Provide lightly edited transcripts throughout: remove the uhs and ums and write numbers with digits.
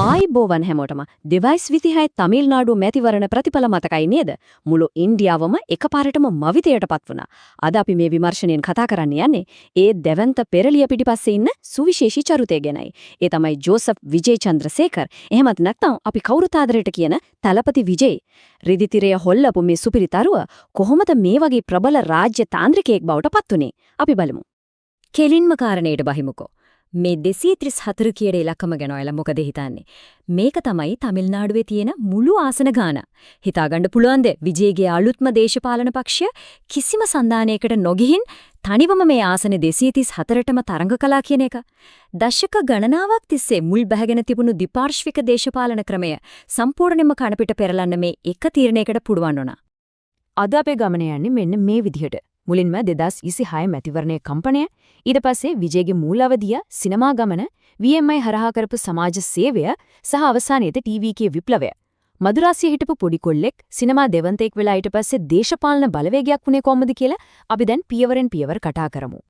ආයිබෝවන් හැමෝටම දෙවයිස් 26 තමිල්නාඩු මැතිවරණ ප්‍රතිඵල මතකයි නේද? මුළු ඉන්දියාවම එකපාරටම මවිතයටපත් වුණා. අද අපි මේ විමර්ශනයෙන් කතා කරන්න යන්නේ ඒ දෙවන්ත පෙරලිය පිටිපස්සේ ඉන්න සුවිශේෂී චරිතය ගැනයි. ඒ තමයි ජෝසප් විජේ චන්ද්‍රසේකර්. එහෙමත් නැත්නම් අපි කවුරුත් ආදරයට කියන තලපති විජේ. රිදිතිරය හොල්ලපු මේ සුපිරිතරුව කොහොමද මේ වගේ ප්‍රබල රාජ්‍ය තාන්ත්‍රිකයෙක් බවට පත් වුනේ? අපි බලමු. කෙලින්ම කාරණේට බහිමුකෝ. මේ 234 කියන ඉලක්කම ගැන ඔයාලා මොකද හිතන්නේ? මේක තමයි තමිල්නාඩුවේ තියෙන මුළු ආසන ගාන. හිතාගන්න පුළුවන්ද විජේගේ අලුත්ම දේශපාලන පක්ෂය කිසිම සන්දානයකට නොගිහින් තනිවම මේ ආසන 234ටම තරඟ කළා කියන එක. දශක ගණනාවක් තිස්සේ මුල් බැහැගෙන තිබුණු දෙපාර්ශ්වික දේශපාලන ක්‍රමය සම්පූර්ණයෙන්ම කණපිට පෙරලන්න මේ එක තීරණයකට පුඩුවන් වුණා. අද අපේ ගමන යන්නේ මෙන්න මේ විදිහට. මුලින්ම 2026 මැතිවරණයේ කම්පණය, ඊට පස්සේ විජේගේ මූල අවධිය, සිනමා ගමන, VMI හරහා කරපු සමාජ සේවය සහ අවසානයේදී ටීවී විප්ලවය. මදුරාසියේ හිටපු පොඩි කොල්ලෙක් සිනමා දෙවන්තෙක් වෙලා ඊට පස්සේ දේශපාලන බලවේගයක් වුණේ කොහොමද කියලා අපි දැන් පියවරෙන් පියවර කතා කරමු.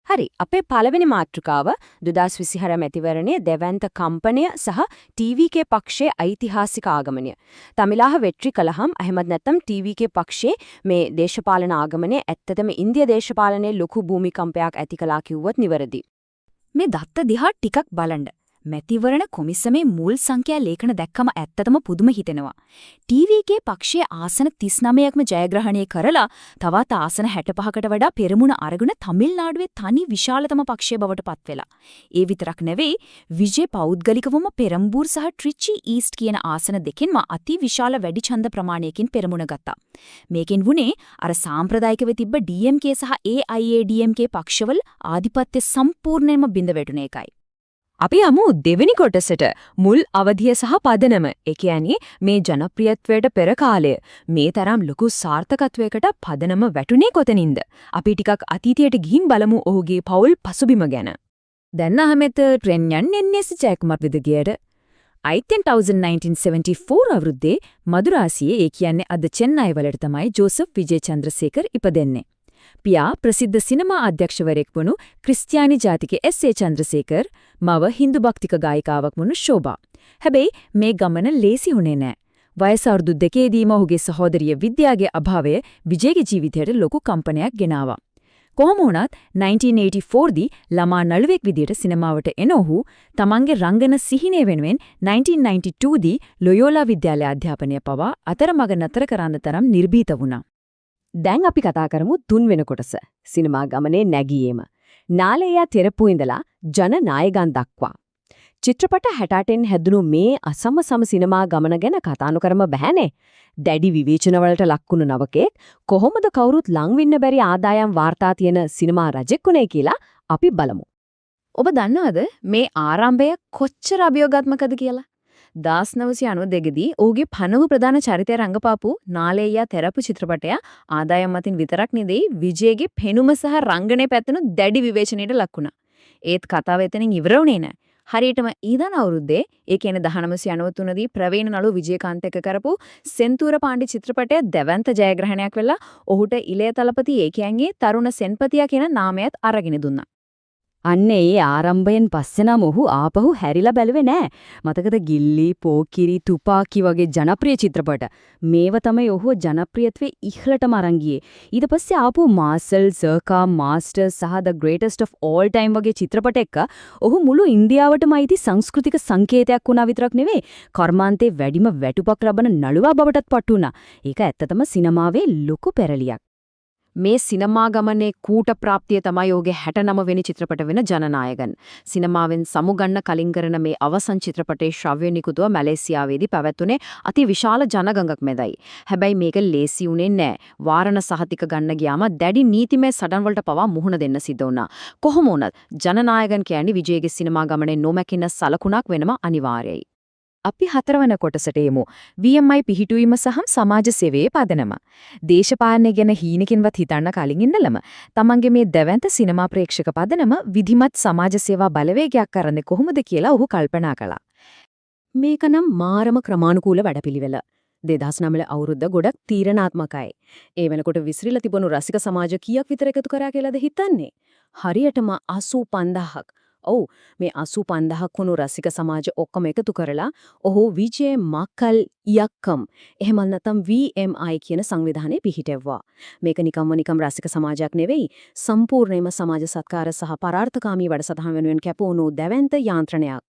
හරි, අපේ පළවෙනි මාතෘකාව 2026 මැතිවරණයේ දෙවන්ත කම්පණය සහ ටීවී පක්ෂයේ ඓතිහාසික ආගමනය. තමිලාහ වෙට්ටි කලහම් අහමද් නැත්තම් ටීවී පක්ෂයේ මේ දේශපාලන ආගමනය ඇත්තටම ඉන්දියා දේශපාලනයේ ලොකු භූමිකම්පයක් ඇති කළා කිව්වොත් නිවැරදි. මේ දත්ත දිහා ටිකක් බලන්න. මැතිවරණ කොමිසමේ මුල් සංඛ්‍යා ලේඛන දැක්කම ඇත්තටම පුදුම හිතෙනවා. ටීවී පක්ෂයේ ආසන 39ක්ම ජයග්‍රහණය කරලා තවත් ආසන 65කට වඩා පෙරමුණ අරගෙන තමිල්නාඩුවේ තනි විශාලතම පක්ෂය බවට පත් වෙලා. ඒ විතරක් නෙවෙයි විජේ පෞද්ගලිකවම පෙරම්බූර් සහ ට්‍රිචි ඊස්ට් කියන ආසන දෙකෙන්ම අති විශාල වැඩි ඡන්ද ප්‍රමාණයකින් පෙරමුණ ගත්තා. මේකෙන් වුණේ අර සාම්ප්‍රදායිකව තිබ්බ DMK සහ AIADMK පක්ෂවල ආධිපත්‍ය සම්පූර්ණයෙන්ම බිඳ වැටුණ එකයි. අපි යමු දෙවෙනි කොටසට. මුල් අවධිය සහ පදනම. ඒ කියන්නේ මේ ජනප්‍රියත්වයට පෙර කාලය මේ තරම් ලොකු සාර්ථකත්වයකට පදනම වැටුනේ කොතනින්ද? අපි ටිකක් අතීතයට ගිහින් බලමු ඔහුගේ පෞල් පසුබිම ගැන. දැන් අහමෙත ට්‍රෙන් යන්නේ ජයකුමාර් විදගියට. 1974 අවුරුද්දේ මදුරාසියේ ඒ කියන්නේ අද චෙන්නයි වලට තමයි ජෝසප් විජේ චන්ද්‍රසේකර් ඉපදෙන්නේ. පියා ප්‍රසිද්ධ සිනමා අධ්‍යක්ෂවරයෙක් වුණු ක්‍රිස්තියානි ජාතික S.A. චන්ද්‍රසේකර්, මව හින්දු භක්තික ගායිකාවක් වුණු ශෝභා. හැබැයි මේ ගමන ලේසි වුණේ නැහැ. වයස අවුරුදු 2ේදීම ඔහුගේ සහෝදරිය විද්‍යාගේ අභාවය විජේගේ ජීවිතයට ලොකු කම්පනයක් ගෙනාවා. කොහොම වුණත් 1984 දී ළමා නළුවෙක් විදියට සිනමාවට එන ඔහු තමන්ගේ රංගන සිහිනය වෙනුවෙන් 1992 දී ලොයෝලා විද්‍යාලය අධ්‍යාපනය පවා අතරමඟ නතර කරන්න තරම් නිර්භීත වුණා. දැන් අපි කතා කරමු තුන්වෙනි කොටස. සිනමා ගමනේ නැගියීම. නාලයා තෙරපු ඉඳලා ජනනායකයන් දක්වා. චිත්‍රපට 68න් හැදුණු මේ අසම සිනමා ගමන ගැන කතා නොකරම බෑනේ. දැඩි විවේචන වලට ලක්ුණු නවකෙක් කොහොමද කවුරුත් ලං වෙන්න බැරි ආදායම් වාර්තා තියෙන සිනමා රජෙක් වුණේ කියලා අපි බලමු. ඔබ දන්නවද මේ ආරම්භය කොච්චර අභියෝගාත්මකද කියලා? 1992 දී ඔහුගේ පනව ප්‍රධාන චරිතය රංගපාපු නාලේයා තෙරපු චිත්‍රපටය ආදායම් මතින් විතරක් නෙවෙයි විජේගේ පෙනුම සහ රංගනයේ පැත්තෙනු දැඩි විවේචනයට ලක් වුණා. ඒත් කතාව එතනින් ඉවර වුණේ නැහැ. හරියටම ඊදන අවුරුද්දේ ඒ කියන්නේ 1993 දී ප්‍රවීණ නළු විජේකාන්ත එක්ක කරපු සෙන්තූර පාණ්ඩි චිත්‍රපටය දෙවන්ත ජයග්‍රහණයක් වෙලා ඔහුට ඉලය තලපති ඒ කියන්නේ තරුණ සෙන්පතියා කියන නාමයත් අරගෙන දුන්නා. අන්න ඒ ආරම්භයෙන් පස්සේ නම් ඔහු ආපහු හැරිලා බැලුවේ නෑ. මතකද ගිල්ලි, පෝකිරි, තුපාකි වගේ ජනප්‍රිය චිත්‍රපට. මේව තමයි ඔහුව ජනප්‍රියත්වයේ ඉහළටම අරන් ගියේ. ඊට පස්සේ ආපු මාසල්, සර්කා, මාස්ටර් සහ ද ග්‍රේටෙස්ට් ඔෆ් ඕල් ටයිම් වගේ චිත්‍රපට එක්ක ඔහු මුළු ඉන්දියාවටම අයිති සංස්කෘතික සංකේතයක් වුණා විතරක් නෙවෙයි, කර්මාන්තේ වැඩිම වැටුපක් ලබන නළුවා බවටත් පත් වුණා. ඒක ඇත්තටම සිනමාවේ ලොකු පෙරලියක්. මේ සිනමා ගමනේ කූට ප්‍රාප්තිය තමයි ඔහුගේ 69 වෙනි චිත්‍රපට වෙන ජනනායකයන්. සිනමාවෙන් සමුගන්න කලින් කරන මේ අවසන් චිත්‍රපටයේ ශ්‍රව්‍ය නිකුතුව මැලේසියාවේදී පැවැත්ුනේ අති විශාල ජනගඟක් මැදයි. හැබැයි මේක ලේසි වුණේ නැහැ. වාරණ සහතික ගන්න ගියාම දැඩි නීතිමය සටන් වලට පවා මුහුණ දෙන්න සිද්ධ වුණා. කොහොම වුණත් ජනනායකයන් කියන්නේ විජේගේ සිනමා ගමනේ නොමැකෙන සලකුණක් වෙනම අනිවාර්යයි. අපි හතරවන කොටසට යමු. VMI පිහිටුවීම සහ සමාජ සේවයේ පදනම. දේශපාලනය ගැන හීනකින්වත් හිතන්න කලින් ඉන්නලම තමන්ගේ මේ දෙවන්ත සිනමා ප්‍රේක්ෂක පදනම විධිමත් සමාජ සේවා බලවේගයක් කරන්නේ කොහොමද කියලා ඔහු කල්පනා කළා. මේක නම් මාරම ක්‍රමානුකූල වැඩපිළිවෙල. 2009 අවුරුද්ද ගොඩක් තීරණාත්මකයි. ඒ වෙනකොට විසිරිලා තිබුණු රසික සමාජ කීයක් විතර එකතු කරා කියලාද හිතන්නේ? හරියටම 85000ක්. ඔව් මේ 85000ක් වුණු රසික සමාජ ඔක්කොම එකතු කරලා ඔහු විජේ මක්කල් යක්කම් එහෙම නැත්නම් VMI කියන සංවිධානය පිහිටෙව්වා. මේක නිකම්ම රසික සමාජයක් නෙවෙයි සම්පූර්ණයෙන්ම සමාජ සත්කාර සහ පරාර්ථකාමී වැඩසටහන් වෙනුවෙන් කැපවුණු දැවැන්ත යාන්ත්‍රණයක්.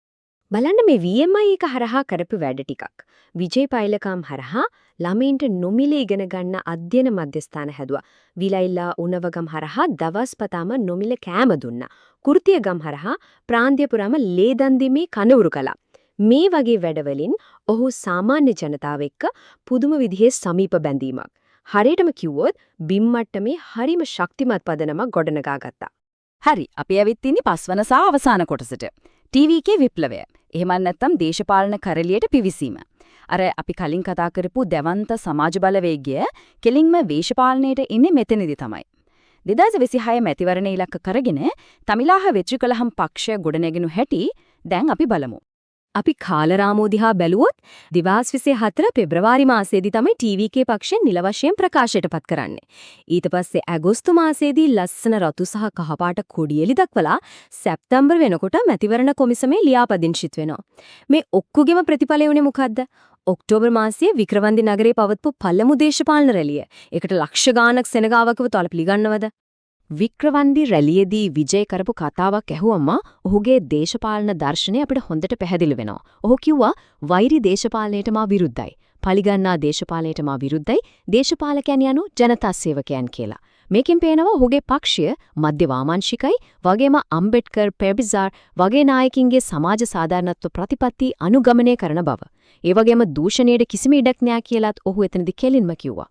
බලන්න මේ VMI එක හරහා කරපු වැඩ ටිකක්. විජේ පයිලකම් හරහා ළමයින්ට නොමිලේ ඉගෙන ගන්න අධ්‍යයන මධ්‍යස්ථාන හැදුවා. විලයිලා උණවගම් හරහා දවස් පතාම නොමිල කෑම දුන්නා. කුර්තියගම් හරහා ප්‍රාන්තිය පුරාම ලේ දන් දීමේ කනවුරු කළා. මේ වගේ වැඩවලින් ඔහු සාමාන්‍ය ජනතාව එක්ක පුදුම විදිහේ සමීප බැඳීමක්. හරියටම කිව්වොත් බිම් මට්ටමේ හරිම ශක්තිමත් පදනමක් ගොඩනගා ගත්තා. හරි, අපි ඇවිත් ඉන්නේ පස්වන සහ අවසාන කොටසට. TVK විප්ලවය. එහෙම නැත්නම් දේශපාලන කරලියට පිවිසීම. අර අපි කලින් කතා කරපු දැවන්ත සමාජ බලවේගය කෙලින්ම දේශපාලනයට ඉන්නේ මෙතනදී තමයි. 2026 මැතිවරණ ඉලක්ක කරගෙන තමිලාහ වෙත්‍රිකලහම් පක්ෂය ගොඩනැගිනු හැටි දැන් අපි බලමු. අපි කාලරාමෝ දිහා බැලුවොත් 2024 පෙබරවාරි මාසයේදී තමයි TVK පක්ෂය නිල වශයෙන් ප්‍රකාශයටපත් කරන්නේ. ඊට පස්සේ අගෝස්තු මාසයේදී ලස්සන රතු සහ කහපාට කොඩියලි දක්වලා සැප්තැම්බර් වෙනකොට මැතිවරණ කොමිසමේ ලියාපදිංචිත් වෙනවා. මේ ඔක්කොගෙම ප්‍රතිඵලය උනේ මොකද්ද? ඔක්තෝබර් මාසයේ වික්‍රවන්දි නගරයේ පවත්පු පළමු දේශපාලන රැළිය. ඒකට ලක්ෂ ගාණක් සෙනගාවකව තොල පිළිගන්නවද? වික්‍රවන්දි රැළියේදී විජය කරපු කතාවක් ඇහුවම ඔහුගේ දේශපාලන දර්ශනය අපිට හොඳට පැහැදිලි වෙනවා. ඔහු කිව්වා වෛරි දේශපාලනයට මා විරුද්ධයි. පලිගන්නා දේශපාලනයට මා විරුද්ධයි. දේශපාලකයන් යනු ජනතා සේවකයන් කියලා. මේකෙන් පේනවා ඔහුගේ පක්ෂය මධ්‍ය වාමාංශිකයි වගේම අම්බෙඩ්කර් පෙබිසාර් වගේ නායකින්ගේ සමාජ සාධාරණත්ව ප්‍රතිපත්ති අනුගමනය කරන බව. ඒ වගේම දූෂණයට කිසිම ඉඩක් නෑ කියලාත් ඔහු එතනදී කෙලින්ම කිව්වා.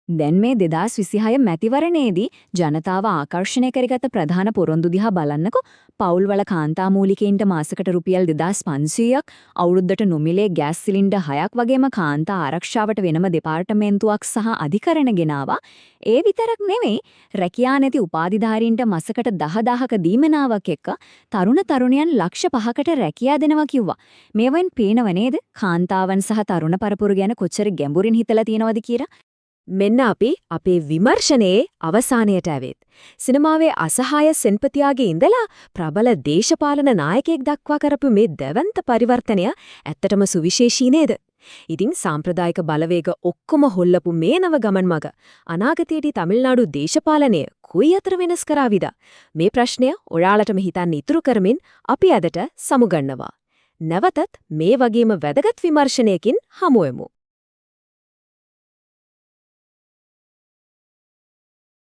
දැන් මේ 2026 මැතිවරණයේදී ජනතාව ආකර්ෂණය කරගත ප්‍රධාන පොරොන්දු දිහා බලන්නකො. පවුල්වල කාන්තා මූලිකයින්ට මාසකට රුපියල් 2500ක්, අවුරුද්දට නොමිලේ ගෑස් සිලින්ඩර් 6ක් වගේම කාන්තා ආරක්ෂාවට වෙනම දෙපාර්තමේන්තුවක් සහ අධිකරණ ගෙනාවා. ඒ විතරක් නෙවෙයි, රැකියා නැති උපාධිධාරීන්ට මාසකට 10000ක දීමනාවක් එක්ක තරුණ තරුණියන් ලක්ෂ 5කට රැකියා දෙනවා කිව්වා. මේවෙන් පේනව නේද? කාන්තාවන් සහ තරුණ පරපුර ගැන කොච්චර ගැඹුරින් හිතලා තියෙනවද කියලා. මෙන්න අපි අපේ විමර්ශනයේ අවසානයට ඇවිත්. සිනමාවේ අසහාය සෙන්පතියාගේ ඉඳලා ප්‍රබල දේශපාලන නායකයෙක් දක්වා කරපු මේ දැවන්ත පරිවර්තනය ඇත්තටම සුවිශේෂී නේද? ඉතින් සාම්ප්‍රදායික බලවේග ඔක්කොම හොල්ලපු මේ නව ගමන් මග අනාගතයේදී තමිල්නාඩු දේශපාලනය කොයි අතර වෙනස් කරාවිද? මේ ප්‍රශ්නය ඔයාලටම හිතන්න ඉතුරු කරමින් අපි අදට සමුගන්නවා. නැවතත් මේ වගේම වැදගත් විමර්ශනයකින් හමු වෙමු.